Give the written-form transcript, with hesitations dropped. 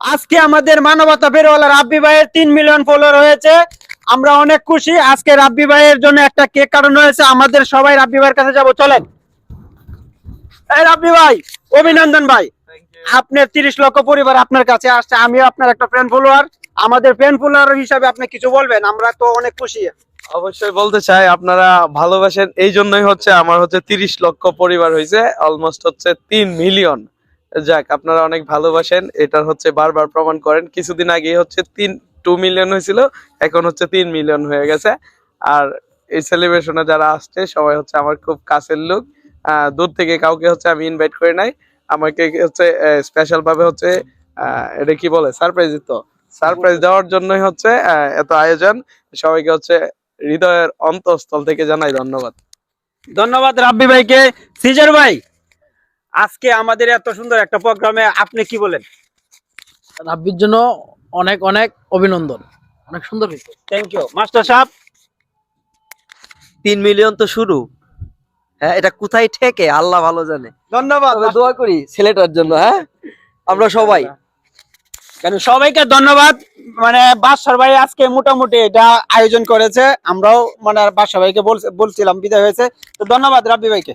আজকে আমাদের মানবতা ফেরিওয়ালা রাব্বি ভাইয়ের 3 মিলিয়ন ফলোয়ার হয়েছে। আমরা অনেক খুশি। আজকে রাব্বি ভাইয়ের জন্য একটা কেক কাটানো হয়েছে। আমাদের সবাই রাব্বি ভাইয়ের কাছে যাব, চলেন। এই রাব্বি ভাই, অভিনন্দন ভাই। আপনার 30 লক্ষ পরিবার আপনার কাছে আসছে। আমিও আপনার একটা ফ্যান ফলোয়ার। আমাদের ফ্যান ফলোয়ার হিসাবে আপনি কিছু বলবেন? আমরা তো অনেক খুশি। অবশ্যই বলতে চাই, আপনারা ভালোবাসেন এই জন্যই হচ্ছে আমার হচ্ছে 30 লক্ষ পরিবার হয়েছে, অলমোস্ট হচ্ছে 3 মিলিয়ন। যাক, আপনারা অনেক ভালোবাসেন, এটা হচ্ছে বারবার প্রমাণ করেন। কিছুদিন আগে হচ্ছে 2 মিলিয়ন হয়েছিল, এখন হচ্ছে 3 মিলিয়ন হয়ে গেছে। আর এই সেলিব্রেশনে যারা আসছে সবাই হচ্ছে আমার খুব কাছের লোক। দূর থেকে কাউকে হচ্ছে আমি ইনভাইট করি নাই। আমাকে হচ্ছে স্পেশাল ভাবে হচ্ছে এটা কি বলে, সারপ্রাইজ তো, সারপ্রাইজ দেওয়ার জন্যই হচ্ছে এত আয়োজন। সবাইকে হচ্ছে হৃদয়ের অন্তঃস্থল থেকে জানাই ধন্যবাদ। ধন্যবাদ রাব্বি ভাইকে। সিজার ভাই, আজকে আমাদের এত সুন্দর একটা প্রোগ্রামে আপনি কি বলেন? রাব্বির জন্য অনেক অনেক অভিনন্দন, অনেক সুন্দর হয়েছে। থ্যাংক ইউ মাস্টার সাহেব। 3 মিলিয়ন তো শুরু, হ্যাঁ, এটা কোথায় ঠেকে আল্লাহ ভালো জানে। ধন্যবাদ। তবে দোয়া করি ছেলেটার জন্য, হ্যাঁ, আমরা সবাই। সবাইকে ধন্যবাদ। মানে বাদশার ভাই আজকে মোটামুটি এটা আয়োজন করেছে, আমরাও মানে বাদশা ভাইকে বলছিলাম, বিদায় হয়েছে। তো ধন্যবাদ রাব্বি ভাইকে।